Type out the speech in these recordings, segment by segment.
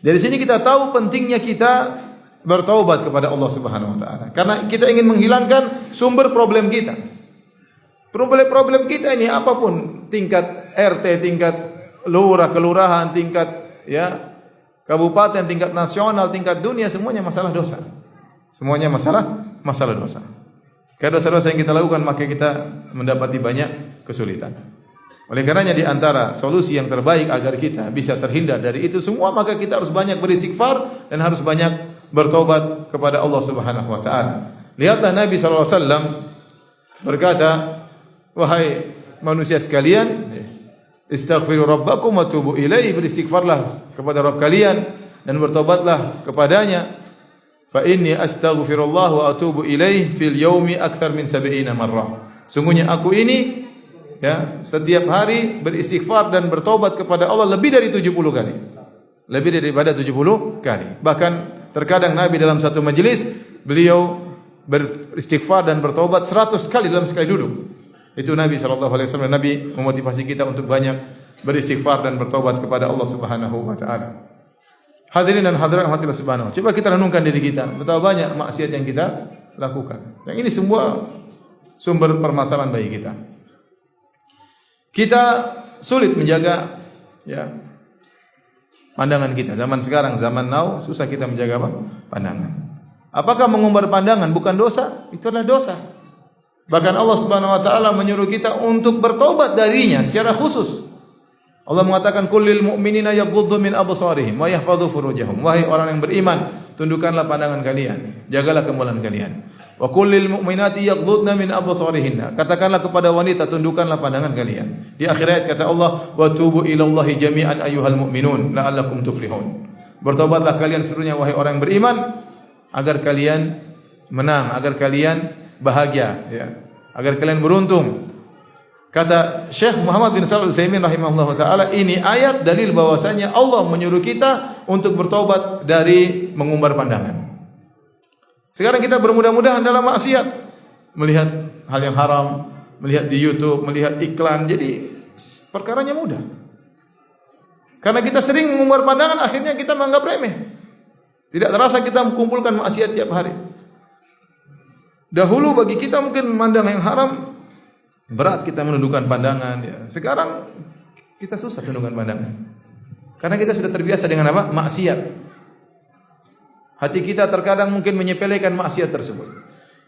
Dari sini kita tahu pentingnya kita bertaubat kepada Allah Subhanahu wa taala. Karena kita ingin menghilangkan sumber problem kita. Problem kita ini apapun, tingkat RT, tingkat lurah, kelurahan, tingkat kabupaten, tingkat nasional, tingkat dunia, semuanya masalah dosa. Semuanya masalah dosa. Karena dosa-dosa yang kita lakukan maka kita mendapati banyak kesulitan. Oleh karenanya di antara solusi yang terbaik agar kita bisa terhindar dari itu semua, maka kita harus banyak beristighfar dan harus banyak bertobat kepada Allah Subhanahu wa taala. Lihatlah Nabi sallallahu alaihi wasallam berkata, "Wahai manusia sekalian, istaghfiru rabbakum wa tubu ilaihi." Beristighfarlah kepada Rabb kalian dan bertobatlah kepadanya. Fa inni astaghfirullah wa atubu ilaihi fil yaumi akthar min 70 marrah. Sungguhnya aku ini setiap hari beristighfar dan bertobat kepada Allah lebih dari 70 kali. Lebih daripada 70 kali. Bahkan terkadang Nabi dalam satu majelis beliau beristighfar dan bertobat 100 kali dalam sekali duduk. Itu Nabi sallallahu alaihi wasallam. Nabi memotivasi kita untuk banyak beristighfar dan bertobat kepada Allah Subhanahu wa taala. Hadirin dan hadirat rahmatillah subhanahu. Coba kita renungkan diri kita, betapa banyak maksiat yang kita lakukan. Yang ini semua sumber permasalahan bagi kita. Kita sulit menjaga pandangan kita. Zaman sekarang, zaman now, susah kita menjaga pandangan. Apakah mengumbar pandangan bukan dosa? Itu adalah dosa. Bahkan Allah Subhanahu wa taala menyuruh kita untuk bertobat darinya secara khusus. Allah mengatakan kullil mu'minina yaghuddu min absarihim wa yahfadhu furujahum. Wahai orang yang beriman, tundukkanlah pandangan kalian, jagalah kemaluan kalian. Wa kullil mu'minati yaghuddna min absarihinna. Katakanlah kepada wanita, tundukkanlah pandangan kalian. Di akhir ayat kata Allah, wa tubu ilallahi jami'an ayyuhal mu'minun la'allakum tuflihun. Bertobatlah kalian seluruhnya wahai orang yang beriman agar kalian menang, agar kalian bahagia, agar kalian beruntung. Kata Syekh Muhammad bin Shalih Al-Utsaimin rahimahullahu taala, ini ayat dalil bahwasanya Allah menyuruh kita untuk bertobat dari mengumbar pandangan. Sekarang kita bermudah-mudahan dalam maksiat, melihat hal yang haram, melihat di YouTube, melihat iklan, jadi perkaranya mudah. Karena kita sering mengumbar pandangan, akhirnya kita menganggap remeh. Tidak terasa kita mengumpulkan maksiat tiap hari. Dahulu bagi kita mungkin memandang yang haram berat, kita menundukkan pandangan. Sekarang kita susah tundukkan pandangan. Karena kita sudah terbiasa dengan apa? Maksiat. Hati kita terkadang mungkin menyepelekan maksiat tersebut.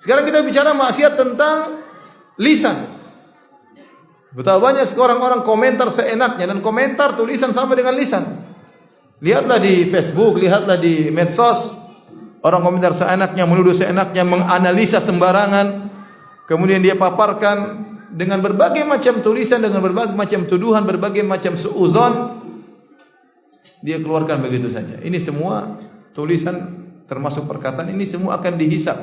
Sekarang kita bicara maksiat tentang lisan. Betapa banyak sekarang orang komentar seenaknya, dan komentar tulisan sama dengan lisan. Lihatlah di Facebook, lihatlah di medsos, orang komentar seenaknya, menuduh seenaknya, menganalisa sembarangan, kemudian dia paparkan dengan berbagai macam tulisan, dengan berbagai macam tuduhan, berbagai macam suudzon, dia keluarkan begitu saja. Ini semua tulisan termasuk perkataan, ini semua akan dihisab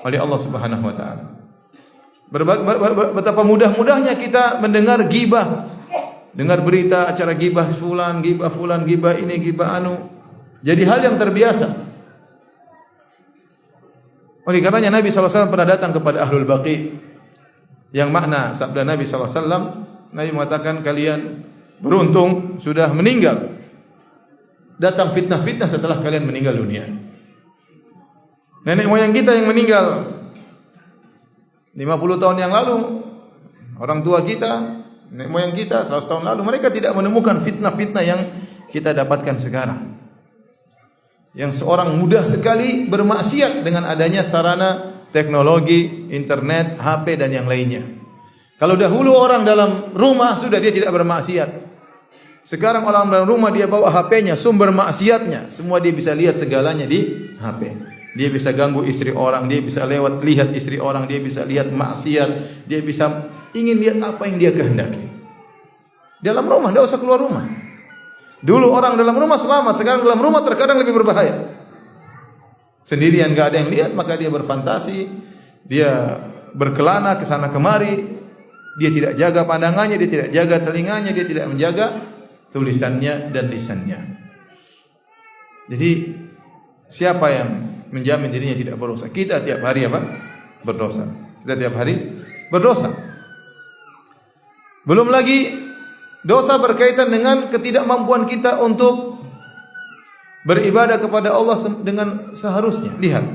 oleh Allah Subhanahu wa taala. Betapa mudah-mudahnya kita mendengar ghibah, dengar berita acara ghibah fulan, ghibah ini, ghibah anu. Jadi hal yang terbiasa. Oleh karenanya Nabi sallallahu alaihi wasallam pernah datang kepada Ahlul Baqi, yang makna sabda Nabi sallallahu alaihi wasallam, Nabi mengatakan kalian beruntung sudah meninggal. Datang fitnah-fitnah setelah kalian meninggal dunia. Nenek moyang kita yang meninggal 50 tahun yang lalu, orang tua kita, nenek moyang kita 100 tahun lalu, mereka tidak menemukan fitnah-fitnah yang kita dapatkan sekarang. Yang seorang mudah sekali bermaksiat dengan adanya sarana teknologi, internet, HP dan yang lainnya. Kalau dahulu orang dalam rumah sudah dia tidak bermaksiat. Sekarang orang dalam rumah dia bawa HP-nya, sumber maksiatnya, semua dia bisa lihat segalanya di HP. Dia bisa ganggu istri orang, dia bisa lihat istri orang, dia bisa lihat maksiat, dia bisa ingin lihat apa yang dia kehendaki. Dalam rumah, tidak usah keluar rumah. Dulu orang dalam rumah selamat, sekarang dalam rumah terkadang lebih berbahaya. Sendirian gak ada yang lihat, maka dia berfantasi, dia berkelana ke sana kemari, dia tidak jaga pandangannya, dia tidak jaga telinganya, dia tidak menjaga tulisannya dan lisannya. Jadi siapa yang menjamin dirinya tidak berdosa? Kita tiap hari apa? Berdosa. Kita tiap hari berdosa. Belum lagi dosa berkaitan dengan ketidakmampuan kita untuk beribadah kepada Allah dengan seharusnya. Lihat,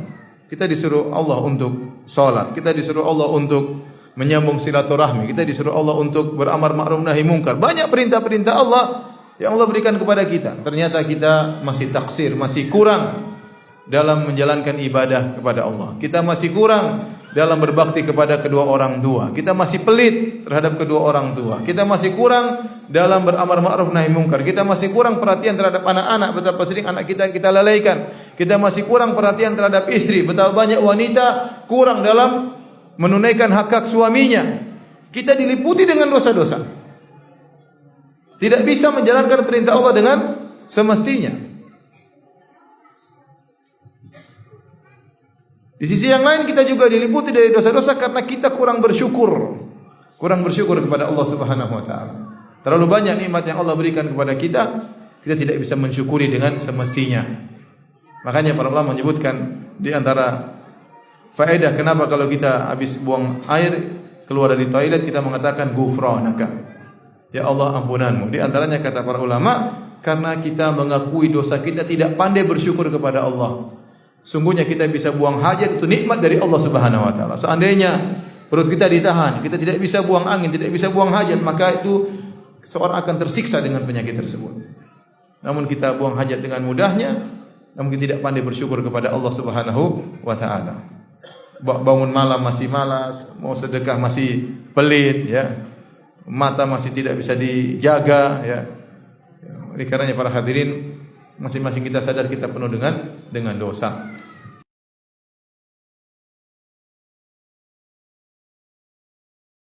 kita disuruh Allah untuk salat, kita disuruh Allah untuk menyambung silaturahmi, kita disuruh Allah untuk beramar ma'ruf nahi munkar. Banyak perintah-perintah Allah yang Allah berikan kepada kita. Ternyata kita masih taksir, masih kurang dalam menjalankan ibadah kepada Allah. Kita masih kurang dalam berbakti kepada kedua orang tua. Kita masih pelit terhadap kedua orang tua. Kita masih kurang dalam beramar ma'ruf nahi munkar. Kita masih kurang perhatian terhadap anak-anak, betapa sering anak kita lalaikan. Kita masih kurang perhatian terhadap istri, betapa banyak wanita kurang dalam menunaikan hak-hak suaminya. Kita diliputi dengan dosa-dosa. Tidak bisa menjalankan perintah Allah dengan semestinya. Di sisi yang lain kita juga diliputi dari dosa-dosa karena kita kurang bersyukur. Kurang bersyukur kepada Allah Subhanahu wa taala. Terlalu banyak nikmat yang Allah berikan kepada kita, kita tidak bisa mensyukuri dengan semestinya. Makanya para ulama menyebutkan di antara faedah kenapa kalau kita habis buang air keluar dari toilet kita mengatakan ghufranaka. Ya Allah ampunanmu. Di antaranya kata para ulama karena kita mengakui dosa kita tidak pandai bersyukur kepada Allah. Sungguhnya kita bisa buang hajat itu nikmat dari Allah Subhanahu wa taala. Seandainya perut kita ditahan, kita tidak bisa buang angin, tidak bisa buang hajat, maka itu seorang akan tersiksa dengan penyakit tersebut. Namun kita buang hajat dengan mudahnya, namun kita tidak pandai bersyukur kepada Allah Subhanahu wa taala. Bangun malam masih malas, mau sedekah masih pelit ya. Mata masih tidak bisa dijaga ya. Oleh karenanya para hadirin, masing-masing kita sadar kita penuh dengan dosa.